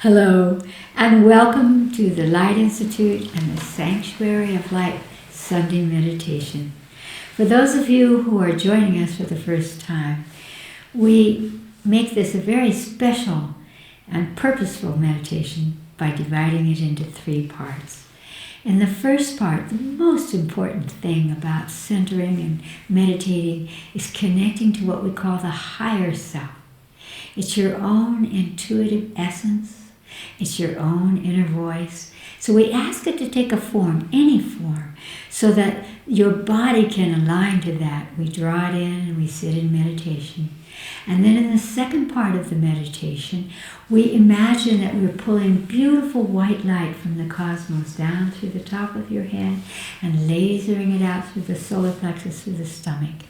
Hello, and welcome to the Light Institute and the Sanctuary of Light Sunday Meditation. For those of you who are joining us for the first time, we make this a very special and purposeful meditation by dividing it into 3 parts. In the first part, the most important thing about centering and meditating is connecting to what we call the higher self. It's your own intuitive essence. It's your own inner voice. So we ask it to take a form, any form, so that your body can align to that. We draw it in and we sit in meditation. And then in the second part of the meditation, we imagine that we're pulling beautiful white light from the cosmos down through the top of your head and lasering it out through the solar plexus, through the stomach.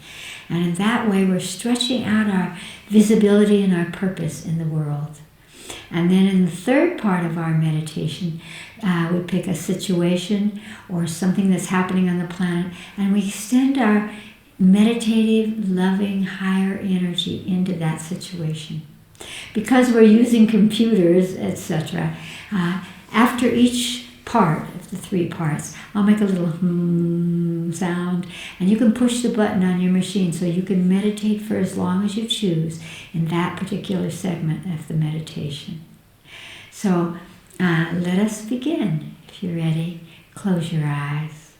And in that way, we're stretching out our visibility and our purpose in the world. And then in the third part of our meditation, we pick a situation or something that's happening on the planet, and we extend our meditative, loving, higher energy into that situation. Because we're using computers, etc., after each part of the 3 parts, I'll make a little sound, and you can push the button on your machine so you can meditate for as long as you choose in that particular segment of the meditation. So let us begin. If you're ready, close your eyes.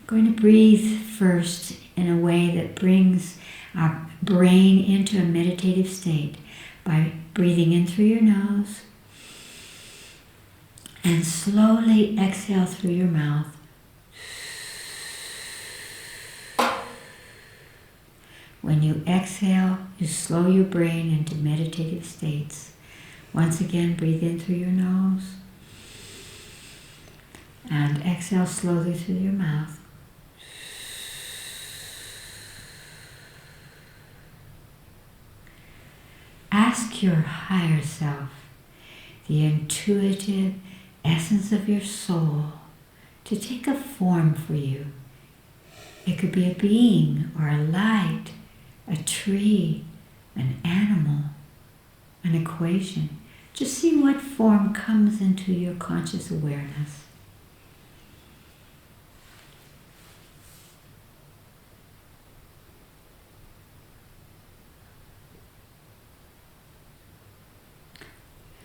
I'm going to breathe first in a way that brings our brain into a meditative state by breathing in through your nose and slowly exhale through your mouth. When you exhale, you slow your brain into meditative states. Once again, breathe in through your nose and exhale slowly through your mouth. Ask your higher self, the intuitive essence of your soul, to take a form for you. It could be a being or a light, a tree, an animal, an equation. Just see what form comes into your conscious awareness.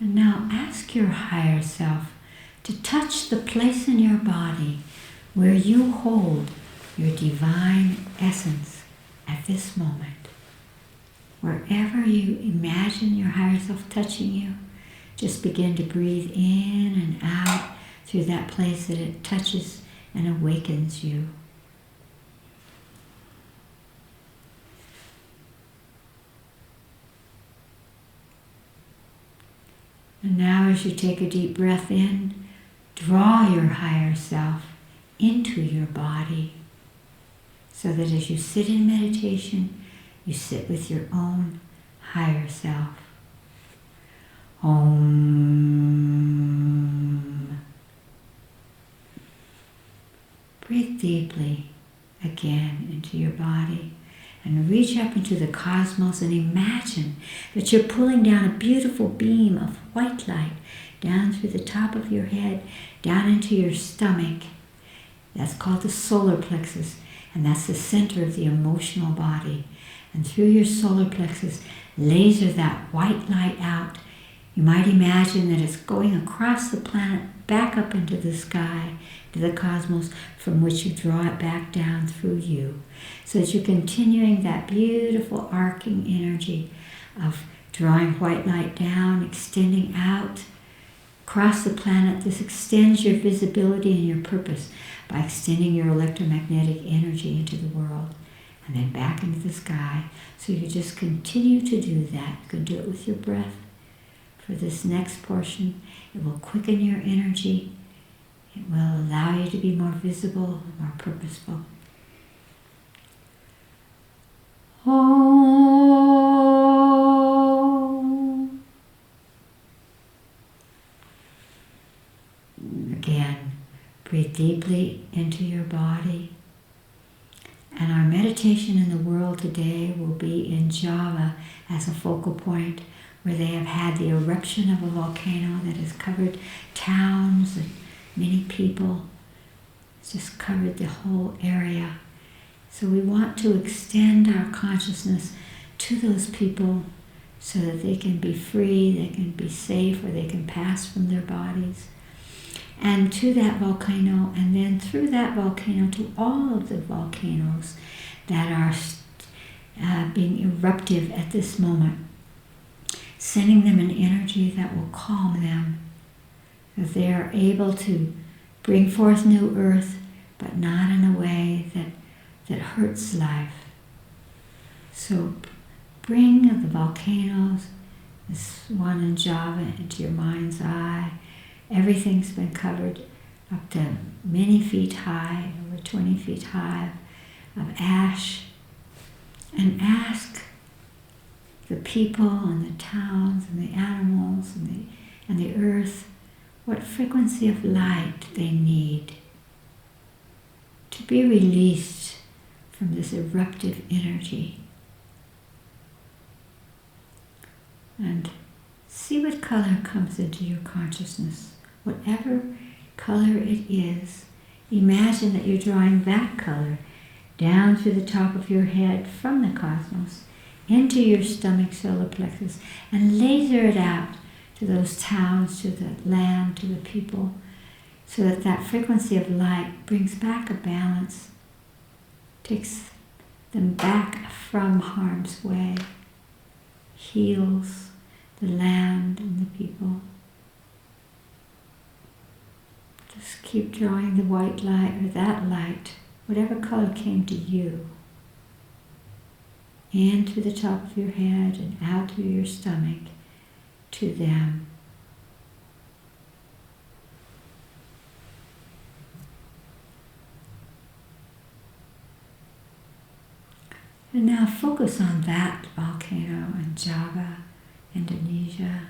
And now ask your higher self to touch the place in your body where you hold your divine essence at this moment. Wherever you imagine your higher self touching you, just begin to breathe in and out through that place that it touches and awakens you. And now as you take a deep breath in, draw your higher self into your body so that as you sit in meditation, you sit with your own higher self. Om. Breathe deeply again into your body and reach up into the cosmos and imagine that you're pulling down a beautiful beam of white light down through the top of your head, down into your stomach. That's called the solar plexus, and that's the center of the emotional body. And through your solar plexus, laser that white light out. You might imagine that it's going across the planet, back up into the sky, to the cosmos, from which you draw it back down through you. So that you're continuing that beautiful arcing energy of drawing white light down, extending out across the planet. This extends your visibility and your purpose by extending your electromagnetic energy into the world and then back into the sky. So you just continue to do that. You can do it with your breath. For this next portion, it will quicken your energy. It will allow you to be more visible, more purposeful. Om. Again, breathe deeply into your body. And our meditation in the world today will be in Java as a focal point, where they have had the eruption of a volcano that has covered towns and many people. It's just covered the whole area. So we want to extend our consciousness to those people so that they can be free, they can be safe, or they can pass from their bodies. And to that volcano, and then through that volcano to all of the volcanoes that are being eruptive at this moment, sending them an energy that will calm them, that they are able to bring forth new earth, but not in a way that hurts life. So bring the volcanoes, this one in Java, into your mind's eye. Everything's been covered up to many feet high, over 20 feet high, of ash. And ask the people and the towns and the animals and the earth what frequency of light they need to be released from this eruptive energy. And see what color comes into your consciousness. Whatever color it is, imagine that you're drawing that color down through the top of your head from the cosmos into your stomach solar plexus and laser it out to those towns, to the land, to the people, so that that frequency of light brings back a balance, takes them back from harm's way, heals the land and the people. Just keep drawing the white light, or that light, whatever color came to you, in through the top of your head and out through your stomach to them. And now focus on that volcano in Java, Indonesia,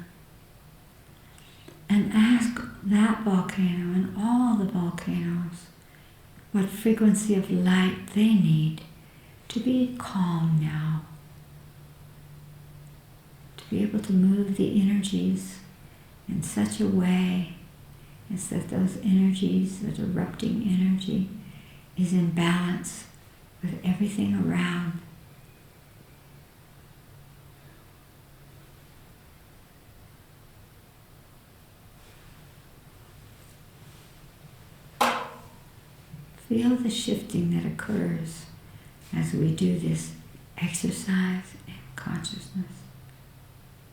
and ask that volcano and all the volcanoes what frequency of light they need to be calm now, to be able to move the energies in such a way as that those energies, that erupting energy, is in balance with everything around. Feel the shifting that occurs as we do this exercise in consciousness,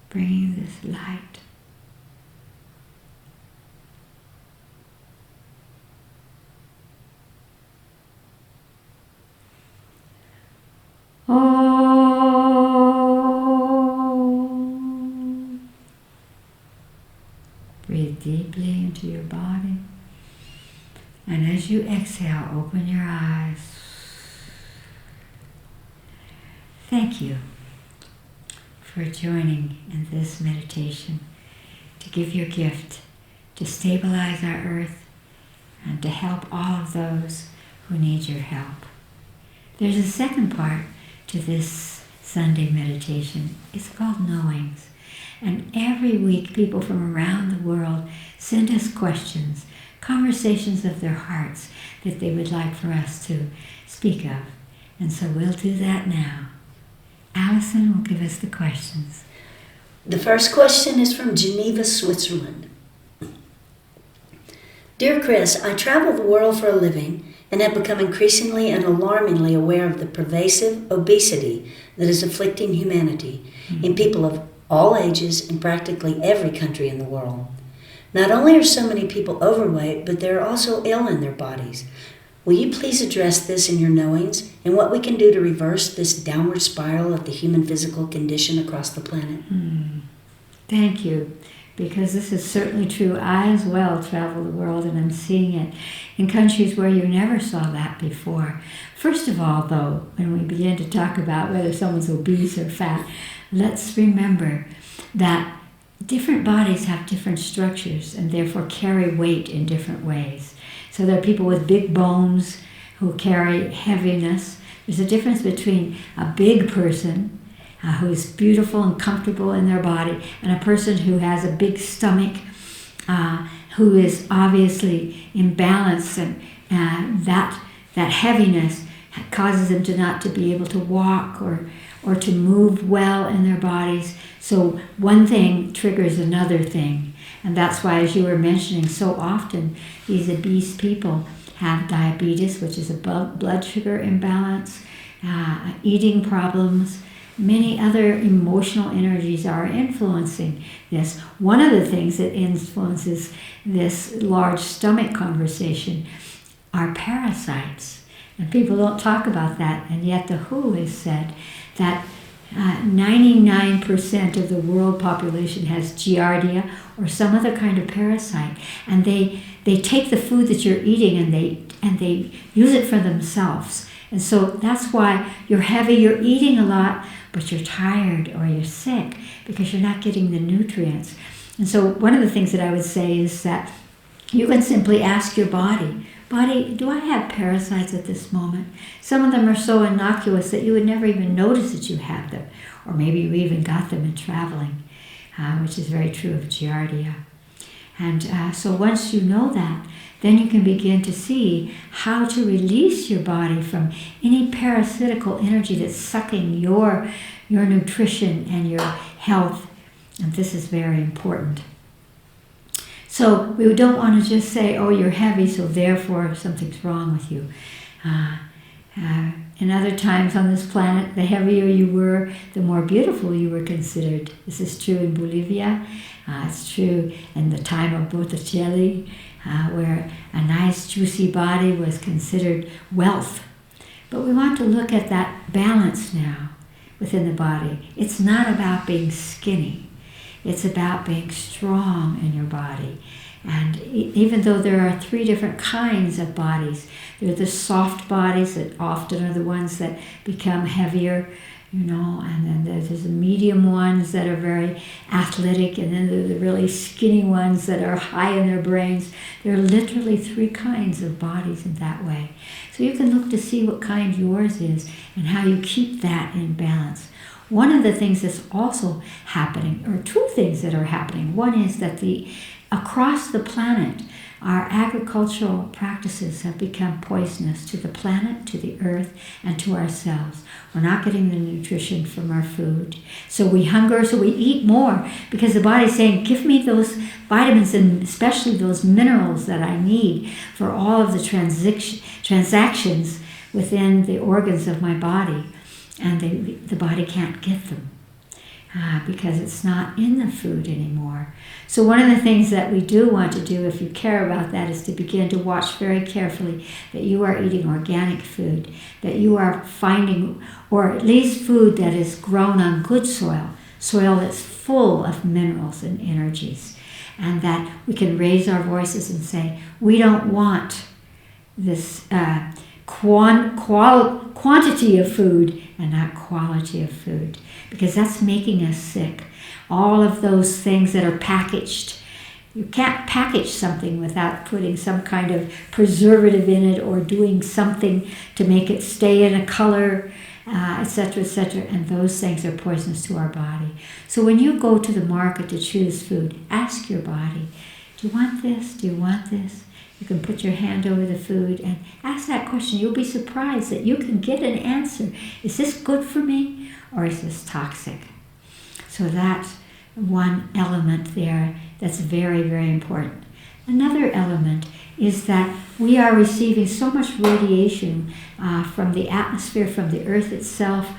bringing this light. Breathe deeply into your body. And as you exhale, open your eyes. Thank you for joining in this meditation to give your gift, to stabilize our earth, and to help all of those who need your help. There's a second part to this Sunday meditation. It's called Knowings. And every week, people from around the world send us questions, conversations of their hearts that they would like for us to speak of. And so we'll do that now. Allison will give us the questions. The first question is from Geneva, Switzerland. Dear Chris, I travel the world for a living and have become increasingly and alarmingly aware of the pervasive obesity that is afflicting humanity in people of all ages in practically every country in the world. Not only are so many people overweight, but they're also ill in their bodies. Will you please address this in your knowings and what we can do to reverse this downward spiral of the human physical condition across the planet? Thank you, because this is certainly true. I as well travel the world and I'm seeing it in countries where you never saw that before. First of all, though, when we begin to talk about whether someone's obese or fat, let's remember that different bodies have different structures and therefore carry weight in different ways. So there are people with big bones who carry heaviness. There's a difference between a big person who is beautiful and comfortable in their body, and a person who has a big stomach, who is obviously imbalanced, and that heaviness causes them to not to be able to walk or to move well in their bodies. So one thing triggers another thing. And that's why, as you were mentioning, so often these obese people have diabetes, which is a blood sugar imbalance, eating problems. Many other emotional energies are influencing this. One of the things that influences this large stomach conversation are parasites. And people don't talk about that, and yet the WHO has said that 99% of the world population has Giardia or some other kind of parasite, and they take the food that you're eating and they use it for themselves. And so that's why you're heavy, you're eating a lot, but you're tired or you're sick because you're not getting the nutrients. And so one of the things that I would say is that you can simply ask your body, do I have parasites at this moment? Some of them are so innocuous that you would never even notice that you have them. Or maybe you even got them in traveling, which is very true of Giardia. And so once you know that, then you can begin to see how to release your body from any parasitical energy that's sucking your nutrition and your health. And this is very important. So we don't want to just say, oh, you're heavy, so therefore something's wrong with you. In other times on this planet, the heavier you were, the more beautiful you were considered. This is true in Bolivia. It's true in the time of Botticelli, where a nice, juicy body was considered wealth. But we want to look at that balance now within the body. It's not about being skinny. It's about being strong in your body. And even though there are 3 different kinds of bodies, there are the soft bodies that often are the ones that become heavier, and then there's the medium ones that are very athletic, and then there are the really skinny ones that are high in their brains. There are literally 3 kinds of bodies in that way. So you can look to see what kind yours is and how you keep that in balance. One of the things that's also happening, or 2 things that are happening, one is that across the planet, our agricultural practices have become poisonous to the planet, to the earth, and to ourselves. We're not getting the nutrition from our food. So we hunger, so we eat more, because the body's saying, give me those vitamins and especially those minerals that I need for all of the transactions within the organs of my body. And the body can't get them because it's not in the food anymore. So one of the things that we do want to do, if you care about that, is to begin to watch very carefully that you are eating organic food, that you are finding, or at least food that is grown on good soil that's full of minerals and energies, and that we can raise our voices and say, we don't want this quantity of food and not quality of food, because that's making us sick. All of those things that are packaged. You can't package something without putting some kind of preservative in it or doing something to make it stay in a color, etc., etc. And those things are poisonous to our body. So when you go to the market to choose food, ask your body, do you want this? Do you want this? You can put your hand over the food and ask that question. You'll be surprised that you can get an answer. Is this good for me or is this toxic? So that's one element there that's very, very important. Another element is that we are receiving so much radiation from the atmosphere, from the earth itself,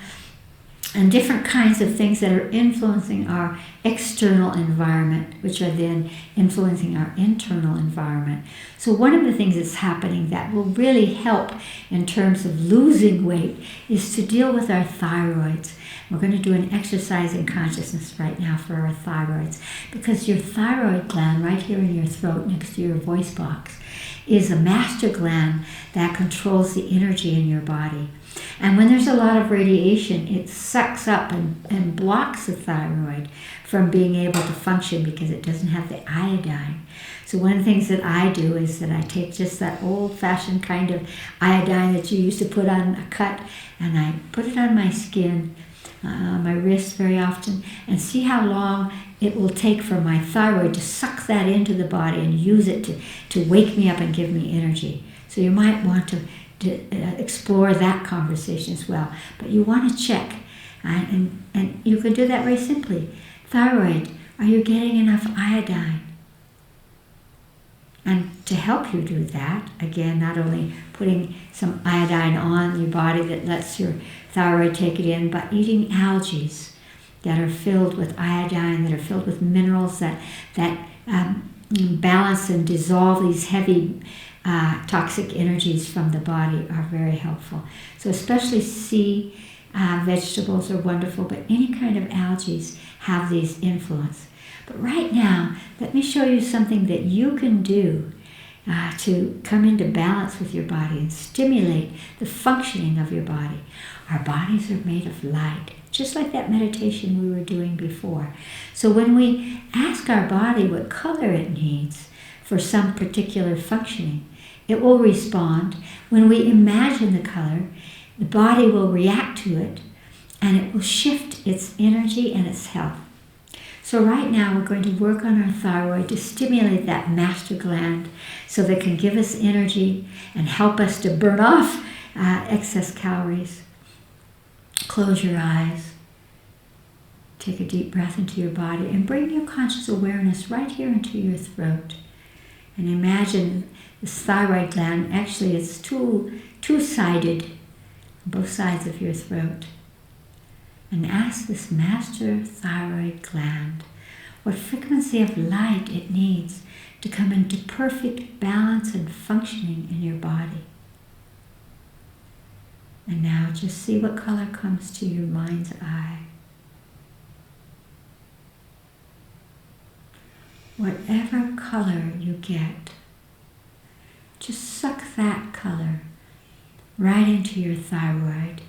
and different kinds of things that are influencing our external environment, which are then influencing our internal environment. So one of the things that's happening that will really help in terms of losing weight is to deal with our thyroids. We're going to do an exercise in consciousness right now for our thyroids, because your thyroid gland right here in your throat next to your voice box is a master gland that controls the energy in your body. And when there's a lot of radiation, it sucks up and blocks the thyroid from being able to function because it doesn't have the iodine. So one of the things that I do is that I take just that old-fashioned kind of iodine that you used to put on a cut, and I put it on my skin, my wrist very often, and see how long it will take for my thyroid to suck that into the body and use it to wake me up and give me energy. So you might want to explore that conversation as well. But you want to check, and you can do that very simply. Thyroid, are you getting enough iodine? And to help you do that, again, not only putting some iodine on your body that lets your thyroid take it in, but eating algae that are filled with iodine, that are filled with minerals that balance and dissolve these heavy toxic energies from the body are very helpful. So especially sea vegetables are wonderful, but any kind of algae have these influence. But right now, let me show you something that you can do to come into balance with your body and stimulate the functioning of your body. Our bodies are made of light, just like that meditation we were doing before. So when we ask our body what color it needs for some particular functioning, it will respond. When we imagine the color, the body will react to it, and it will shift its energy and its health. So right now we're going to work on our thyroid to stimulate that master gland so that it can give us energy and help us to burn off excess calories. Close your eyes. Take a deep breath into your body and bring your conscious awareness right here into your throat. And imagine this thyroid gland, actually it's two-sided on both sides of your throat. And ask this master thyroid gland what frequency of light it needs to come into perfect balance and functioning in your body. And now just see what color comes to your mind's eye. Whatever color you get, just suck that color right into your thyroid.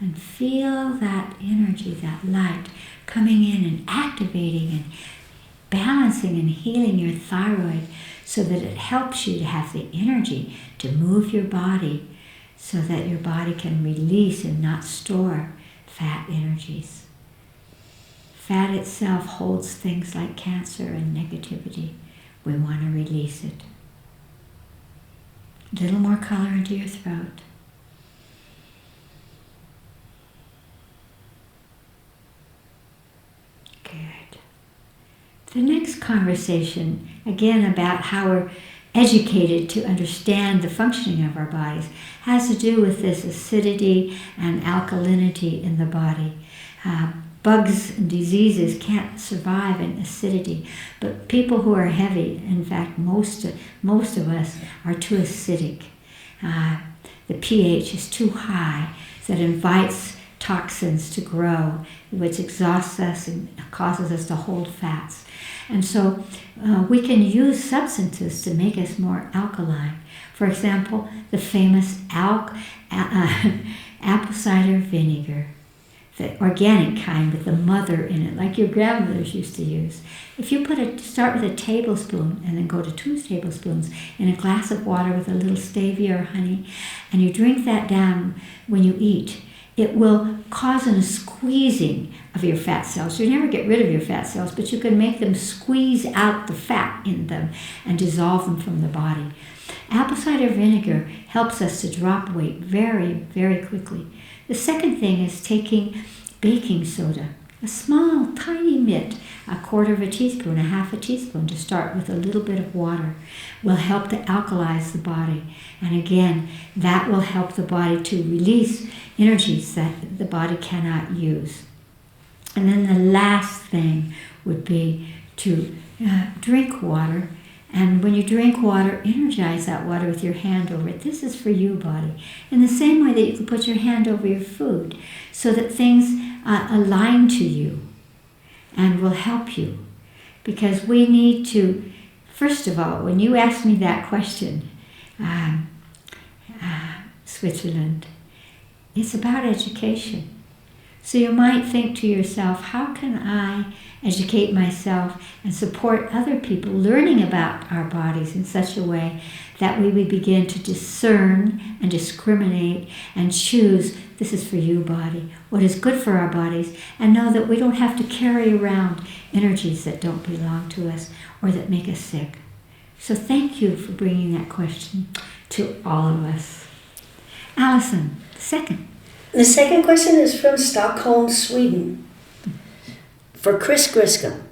And feel that energy, that light, coming in and activating and balancing and healing your thyroid so that it helps you to have the energy to move your body so that your body can release and not store fat energies. Fat itself holds things like cancer and negativity. We want to release it. A little more color into your throat. Good. The next conversation, again about how we're educated to understand the functioning of our bodies, has to do with this acidity and alkalinity in the body. Bugs and diseases can't survive in acidity, but people who are heavy, in fact most of us, are too acidic. The pH is too high, that invites toxins to grow, which exhausts us and causes us to hold fats. And so we can use substances to make us more alkaline. For example, the famous apple cider vinegar, the organic kind with the mother in it, like your grandmothers used to use. If you start with a tablespoon and then go to 2 tablespoons in a glass of water with a little stevia or honey, and you drink that down when you eat, it will cause a squeezing of your fat cells. You never get rid of your fat cells, but you can make them squeeze out the fat in them and dissolve them from the body. Apple cider vinegar helps us to drop weight very, very quickly. The second thing is taking baking soda, a small, tiny bit, 1/4 teaspoon, 1/2 teaspoon to start with a little bit of water, will help to alkalize the body. And again, that will help the body to release energies that the body cannot use. And then the last thing would be to drink water. And when you drink water, energize that water with your hand over it. This is for you, body. In the same way that you can put your hand over your food so that things align to you and will help you. Because we need to, first of all, when you asked me that question, Switzerland, it's about education. So you might think to yourself, how can I educate myself and support other people learning about our bodies in such a way that we would begin to discern and discriminate and choose, this is for you, body, what is good for our bodies, and know that we don't have to carry around energies that don't belong to us or that make us sick. So thank you for bringing that question to all of us. Allison, second. The second question is from Stockholm, Sweden. For Chris Griscom.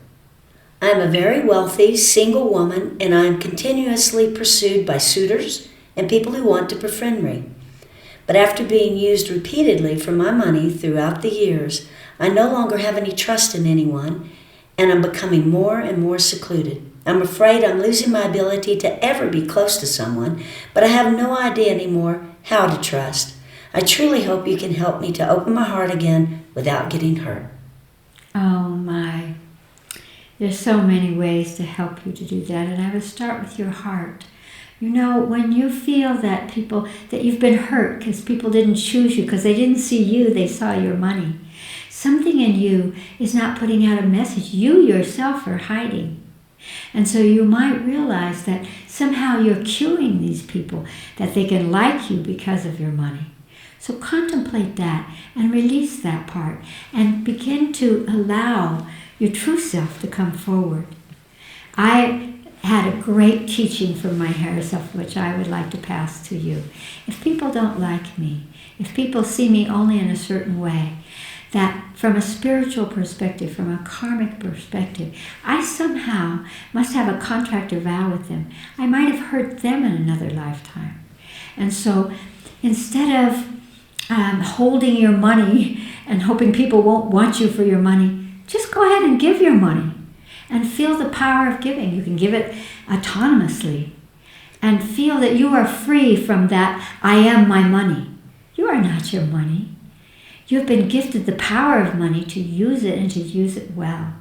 I am a very wealthy, single woman, and I am continuously pursued by suitors and people who want to befriend me. But after being used repeatedly for my money throughout the years, I no longer have any trust in anyone, and I'm becoming more and more secluded. I'm afraid I'm losing my ability to ever be close to someone, but I have no idea anymore how to trust. I truly hope you can help me to open my heart again without getting hurt. Oh my. There's so many ways to help you to do that, and I would start with your heart. You know, when you feel that you've been hurt because people didn't choose you, because they didn't see you, they saw your money. Something in you is not putting out a message. You yourself are hiding. And so you might realize that somehow you're cueing these people that they can like you because of your money. So contemplate that and release that part and begin to allow your true self to come forward. I had a great teaching from my higher self, which I would like to pass to you. If people don't like me, if people see me only in a certain way, that from a spiritual perspective, from a karmic perspective, I somehow must have a contract or vow with them. I might have hurt them in another lifetime. And so instead of holding your money and hoping people won't want you for your money, just go ahead and give your money and feel the power of giving. You can give it autonomously and feel that you are free from that I am my money. You are not your money. You have been gifted the power of money to use it and to use it well.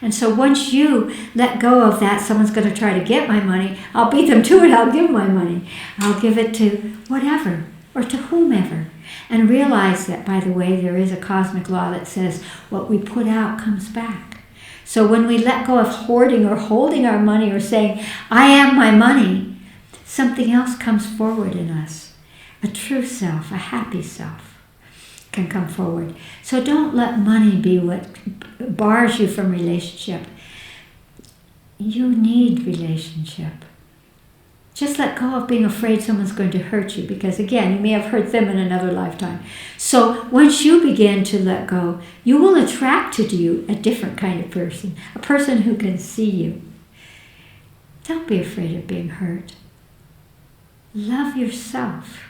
And so once you let go of that, someone's going to try to get my money, I'll beat them to it, I'll give my money. I'll give it to whatever or to whomever. And realize that, by the way, there is a cosmic law that says what we put out comes back. So when we let go of hoarding or holding our money or saying, I am my money, something else comes forward in us. A true self, a happy self can come forward. So don't let money be what bars you from relationship. You need relationship. Just let go of being afraid someone's going to hurt you, because again, you may have hurt them in another lifetime. So once you begin to let go, you will attract to you a different kind of person, a person who can see you. Don't be afraid of being hurt. Love yourself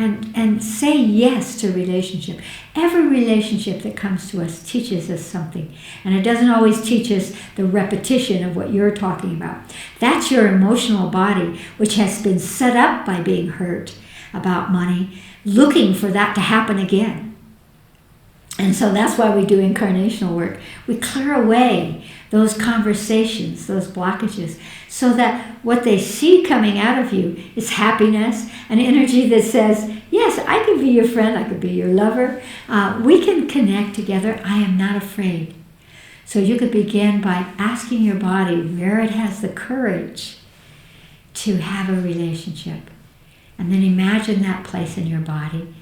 and say yes to relationship. Every relationship that comes to us teaches us something. And it doesn't always teach us the repetition of what you're talking about. That's your emotional body, which has been set up by being hurt about money, looking for that to happen again. And so that's why we do incarnational work. We clear away those conversations, those blockages, so that what they see coming out of you is happiness, an energy that says, yes, I can be your friend, I can be your lover. We can connect together. I am not afraid. So you could begin by asking your body where it has the courage to have a relationship. And then imagine that place in your body.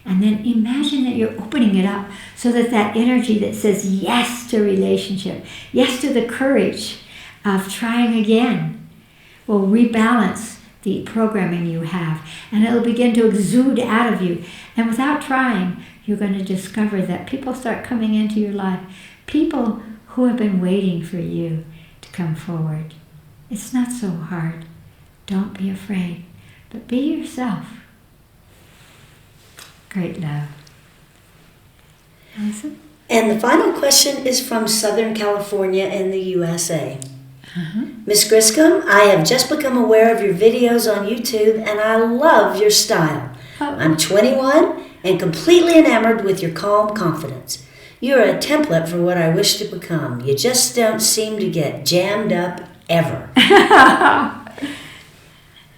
And then imagine that you're opening it up so that that energy that says yes to relationship, yes to the courage of trying again, will rebalance the programming you have. And it'll begin to exude out of you. And without trying, you're going to discover that people start coming into your life. People who have been waiting for you to come forward. It's not so hard. Don't be afraid, but be yourself. Great love. Alison? And the final question is from Southern California in the U.S.A. Ms. Griscom, I have just become aware of your videos on YouTube and I love your style. I'm 21 and completely enamored with your calm confidence. You're a template for what I wish to become. You just don't seem to get jammed up ever.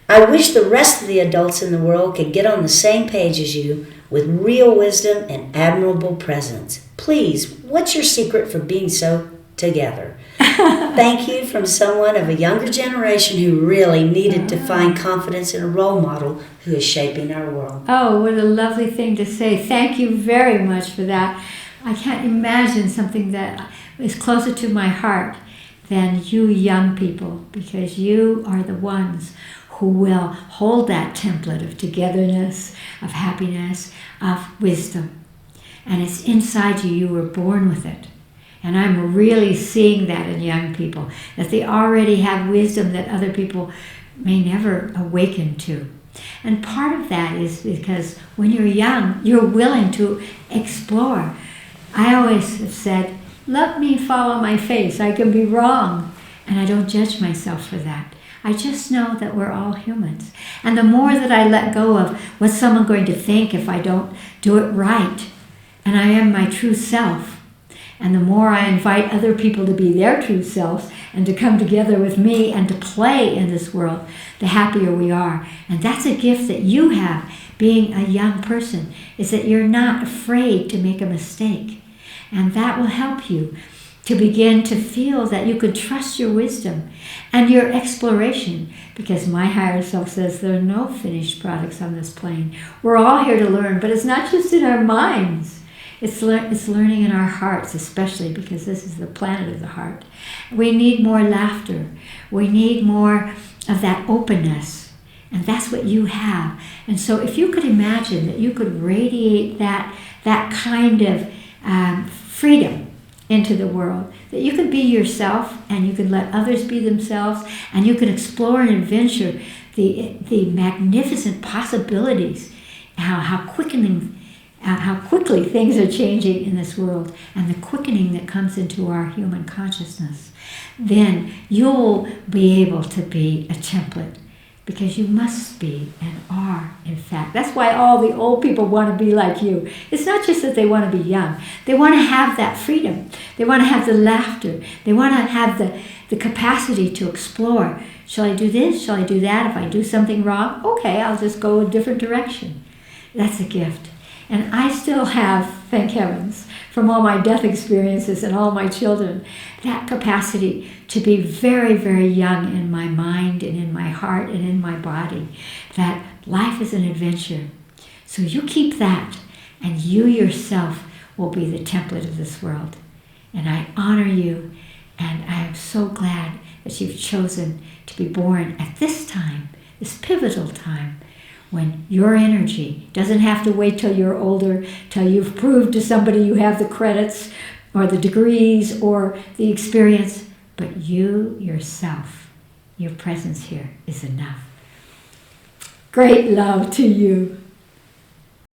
I wish the rest of the adults in the world could get on the same page as you with real wisdom and admirable presence. Please, what's your secret for being so together? Thank you from someone of a younger generation who really needed to find confidence in a role model who is shaping our world. Oh, what a lovely thing to say. Thank you very much for that. I can't imagine something that is closer to my heart than you young people, because you are the ones who will hold that template of togetherness, of happiness, of wisdom. And it's inside you. You were born with it. And I'm really seeing that in young people, that they already have wisdom that other people may never awaken to. And part of that is because when you're young, you're willing to explore. I always have said, let me follow my face. I can be wrong. And I don't judge myself for that. I just know that we're all humans. And the more that I let go of what's someone going to think if I don't do it right, and I am my true self, and the more I invite other people to be their true selves and to come together with me and to play in this world, the happier we are. And that's a gift that you have, being a young person, is that you're not afraid to make a mistake. And that will help you to begin to feel that you could trust your wisdom and your exploration, because my higher self says there are no finished products on this plane. We're all here to learn, but it's not just in our minds. It's learning in our hearts, especially because this is the planet of the heart. We need more laughter. We need more of that openness. And that's what you have. And so if you could imagine that you could radiate that kind of freedom into the world, that you could be yourself and you could let others be themselves, and you could explore and adventure the magnificent possibilities, how quickly things are changing in this world, and the quickening that comes into our human consciousness, then you'll be able to be a template, because you must be and are, in fact. That's why all the old people want to be like you. It's not just that they want to be young. They want to have that freedom. They want to have the laughter. They want to have the capacity to explore. Shall I do this? Shall I do that? If I do something wrong, okay, I'll just go a different direction. That's a gift. And I still have, thank heavens, from all my death experiences and all my children, that capacity to be very, very young in my mind and in my heart and in my body, that life is an adventure. So you keep that, and you yourself will be the template of this world. And I honor you, and I am so glad that you've chosen to be born at this time, this pivotal time, when your energy doesn't have to wait till you're older, till you've proved to somebody you have the credits or the degrees or the experience, but you yourself, your presence here is enough. Great love to you.